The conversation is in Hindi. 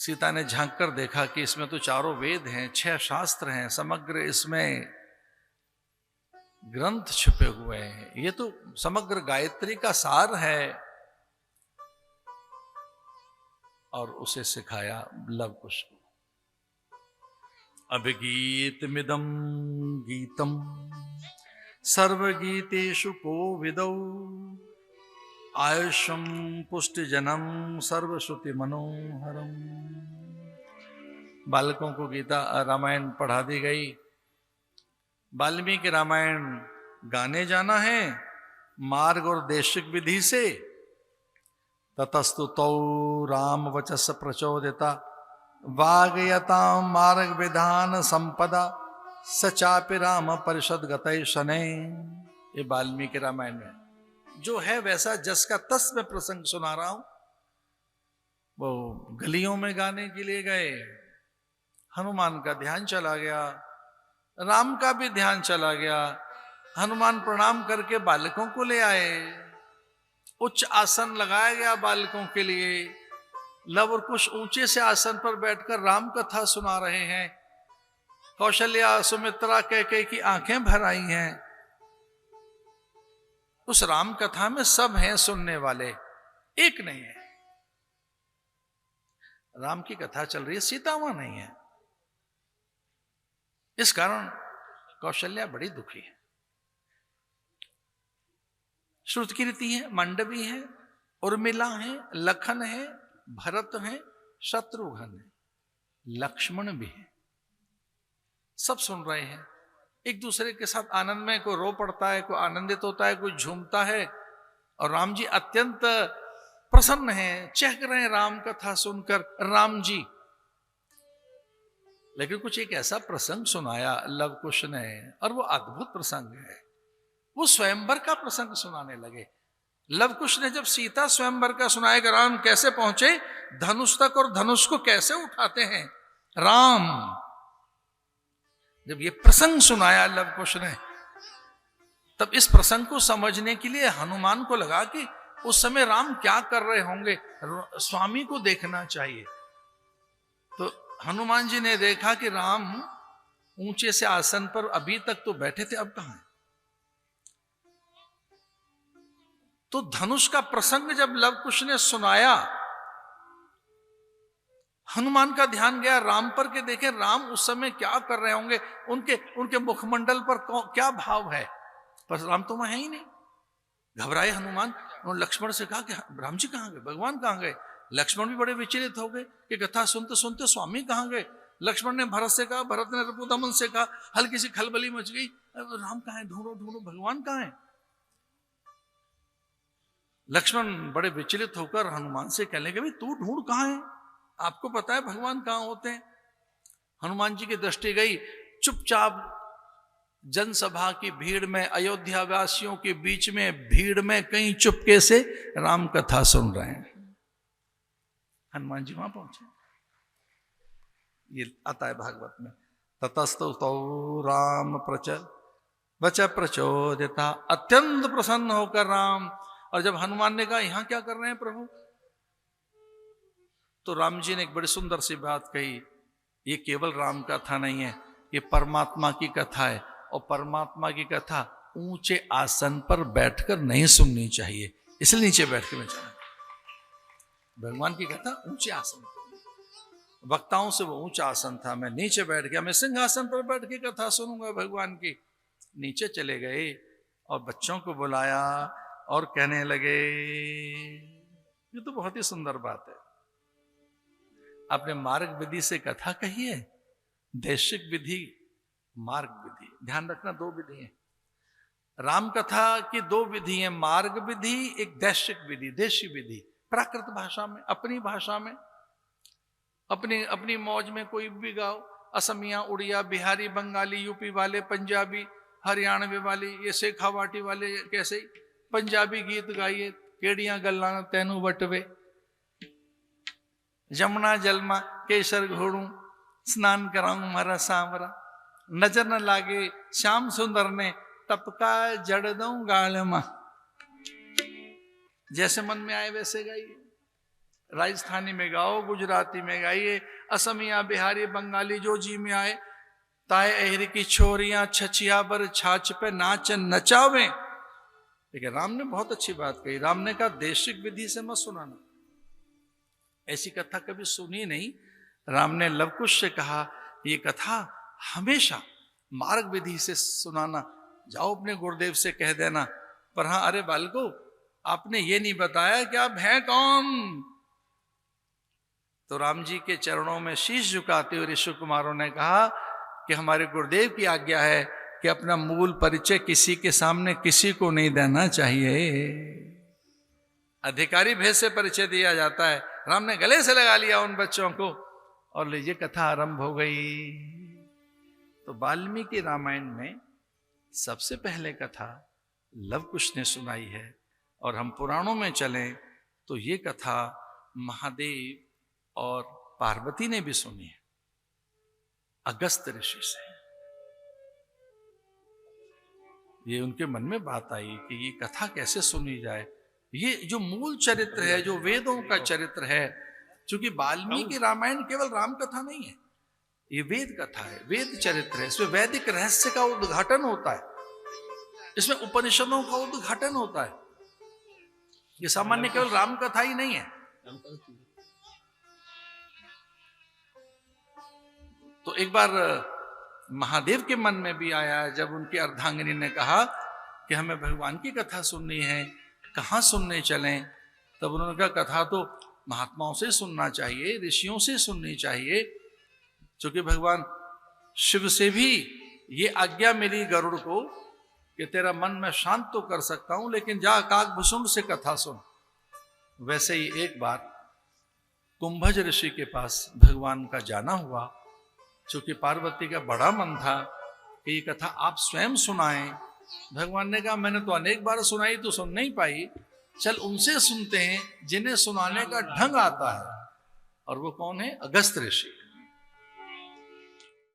सीता ने झांक कर देखा कि इसमें तो चारों वेद हैं, 6 शास्त्र हैं, समग्र इसमें ग्रंथ छुपे हुए हैं, ये तो समग्र गायत्री का सार है। और उसे सिखाया लव कुश को। अभिगीत मिदम गीतम सर्वगीतेषु को विदौ आयुषम पुष्टि जनम सर्वश्रुति मनोहरम। बालकों को गीता रामायण पढ़ा दी गई। वाल्मीकि रामायण गाने जाना है मार्ग और देशिक विधि से। ततस्तु तौ राम वचस प्रचोदिता वागयताम मार्ग विधान संपदा सचापि राम परिषद गतै शनै। ये वाल्मीकि रामायण में जो है वैसा जस का तस में प्रसंग सुना रहा हूं। वो गलियों में गाने के लिए गए, हनुमान का ध्यान चला गया, राम का भी ध्यान चला गया। हनुमान प्रणाम करके बालकों को ले आए, उच्च आसन लगाया गया बालकों के लिए। लव और कुश ऊंचे से आसन पर बैठकर राम कथा सुना रहे हैं। कौशल्या सुमित्रा कैकेयी की आंखें भर आई हैं। उस राम कथा में सब हैं सुनने वाले, एक नहीं है। राम की कथा चल रही है, सीता वहां नहीं है। इस कारण कौशल्या बड़ी दुखी है। श्रुतकीर्ति है, मांडवी है, उर्मिला है, लखन है, भरत है, शत्रुघ्न है, लक्ष्मण भी है। सब सुन रहे हैं, एक दूसरे के साथ आनंद में, कोई रो पड़ता है, कोई आनंदित होता है, कोई झूमता है। और राम जी अत्यंत प्रसन्न हैं, चहक रहे हैं राम कथा सुनकर राम जी। लेकिन कुछ एक ऐसा प्रसंग सुनाया लव कुश ने, और वो अद्भुत प्रसंग है। वो स्वयंवर का प्रसंग सुनाने लगे। लव कुश ने जब सीता स्वयंवर का सुनाया कि राम कैसे पहुंचे धनुष तक और धनुष को कैसे उठाते हैं राम, जब ये प्रसंग सुनाया लव कुश ने, तब इस प्रसंग को समझने के लिए हनुमान को लगा कि उस समय राम क्या कर रहे होंगे, स्वामी को देखना चाहिए। तो हनुमान जी ने देखा कि राम ऊंचे से आसन पर अभी तक तो बैठे थे, अब कहां है। तो धनुष का प्रसंग जब लव कुश ने सुनाया, हनुमान का ध्यान गया राम पर के देखे राम उस समय क्या कर रहे होंगे, उनके मुखमंडल पर क्या भाव है। पर राम तो वहां है ही नहीं। घबराए हनुमान, उन्होंने लक्ष्मण से कहा कि राम जी कहां गए, भगवान कहां गए। लक्ष्मण भी बड़े विचलित हो गए कि कथा सुनते सुनते स्वामी कहां गए। लक्ष्मण ने भरत से कहा, भरत ने रिपुदमन से कहा, हल्की सी खलबली मच गई, राम कहां है, ढूंढो ढूंढो भगवान कहां है। लक्ष्मण बड़े विचलित होकर हनुमान से कहने लगे, तू ढूंढ कहां है, आपको पता है भगवान कहां होते हैं। हनुमान जी की दृष्टि गई, चुपचाप जनसभा की भीड़ में, अयोध्या वासियों के बीच में भीड़ में कहीं चुपके से राम कथा सुन रहे हैं। हनुमान जी वहां पहुंचे। ये आता है भागवत में, ततस्तौ तौ राम वच प्रचोदिता, अत्यंत प्रसन्न होकर राम। और जब हनुमान ने कहा यहां क्या कर रहे हैं प्रभु, तो राम जी ने एक बड़ी सुंदर सी बात कही, ये केवल राम कथा नहीं है, ये परमात्मा की कथा है। और परमात्मा की कथा ऊंचे आसन पर बैठकर नहीं सुननी चाहिए, इसलिए नीचे बैठ के मैं चला। भगवान की कथा ऊंचे आसन पर, वक्ताओं से वो ऊंचा आसन था, मैं नीचे बैठ गया, मैं सिंहासन पर बैठ के कथा सुनूंगा भगवान की। नीचे चले गए और बच्चों को बुलाया और कहने लगे, ये तो बहुत ही सुंदर बात है, आपने मार्ग विधि से कथा कही है, देशिक विधि, मार्ग विधि। ध्यान रखना, 2 विधि हैं राम कथा की, 2 विधि हैं, मार्ग विधि, एक देशिक विधि, देशी विधि। प्राकृत भाषा में, अपनी भाषा में, अपनी मौज में कोई भी गाओ, असमिया, उड़िया, बिहारी, बंगाली, यूपी वाले, पंजाबी, हरियाणवी वाले, ये शेखावाटी वाले कैसे पंजाबी गीत गाइए, केड़ियां गल्लां तैनू वटवे, जमुना जलमा केसर घोड़ू, स्नान कराऊं मारा सांवरा, नजर न लागे श्याम सुंदर ने, टपका जड़ दूं गाल मां। जैसे मन में आए वैसे गाइए। राजस्थानी में गाओ, गुजराती में गाइए, असमिया, बिहारी, बंगाली जो जी में आए। ताए अहरी की छोरियां छछिया बर छाछ पे नाच नचावे। देखिए राम ने बहुत अच्छी बात कही। राम ने कहा देशिक विधि से मत सुनाना, ऐसी कथा कभी सुनी नहीं। राम ने लवकुश से कहा ये कथा हमेशा मार्ग विधि से सुनाना, जाओ अपने गुरुदेव से कह देना। पर हाँ, अरे बालको, आपने ये नहीं बताया कि आप हैं कौन। तो राम जी के चरणों में शीश झुकाते हुए ऋषि कुमारों ने कहा कि हमारे गुरुदेव की आज्ञा है कि अपना मूल परिचय किसी के सामने किसी को नहीं देना चाहिए। अधिकारी भेद से परिचय दिया जाता है। राम ने गले से लगा लिया उन बच्चों को और लीजिए कथा आरंभ हो गई। तो वाल्मीकि रामायण में सबसे पहले कथा लवकुश ने सुनाई है। और हम पुराणों में चलें तो ये कथा महादेव और पार्वती ने भी सुनी है अगस्त ऋषि से। ये उनके मन में बात आई कि ये कथा कैसे सुनी जाए। ये जो मूल चरित्र है, जो वेदों का चरित्र है, क्योंकि वाल्मीकि रामायण केवल राम कथा नहीं है, ये वेद कथा है, वेद चरित्र है। इसमें वैदिक रहस्य का उद्घाटन होता है, इसमें उपनिषदों का उद्घाटन होता है। ये सामान्य केवल राम कथा ही नहीं है। तो एक बार महादेव के मन में भी आया, जब उनकी अर्धांगिनी ने कहा कि हमें भगवान की कथा सुननी है, कहाँ सुनने चलें। तब उन्होंने कहा कथा तो महात्माओं से सुनना चाहिए, ऋषियों से सुननी चाहिए। क्योंकि भगवान शिव से भी ये आज्ञा मिली गरुड़ को कि तेरा मन मैं शांत तो कर सकता हूं, लेकिन जा काकभुसुंड से कथा सुन। वैसे ही एक बार कुंभज ऋषि के पास भगवान का जाना हुआ, क्योंकि पार्वती का बड़ा मन था कि ये कथा आप स्वयं सुनाएं। भगवान ने कहा मैंने तो अनेक बार सुनाई, तो सुन नहीं पाई, चल उनसे सुनते हैं जिन्हें सुनाने का ढंग आता है। और वो कौन है? अगस्त ऋषि।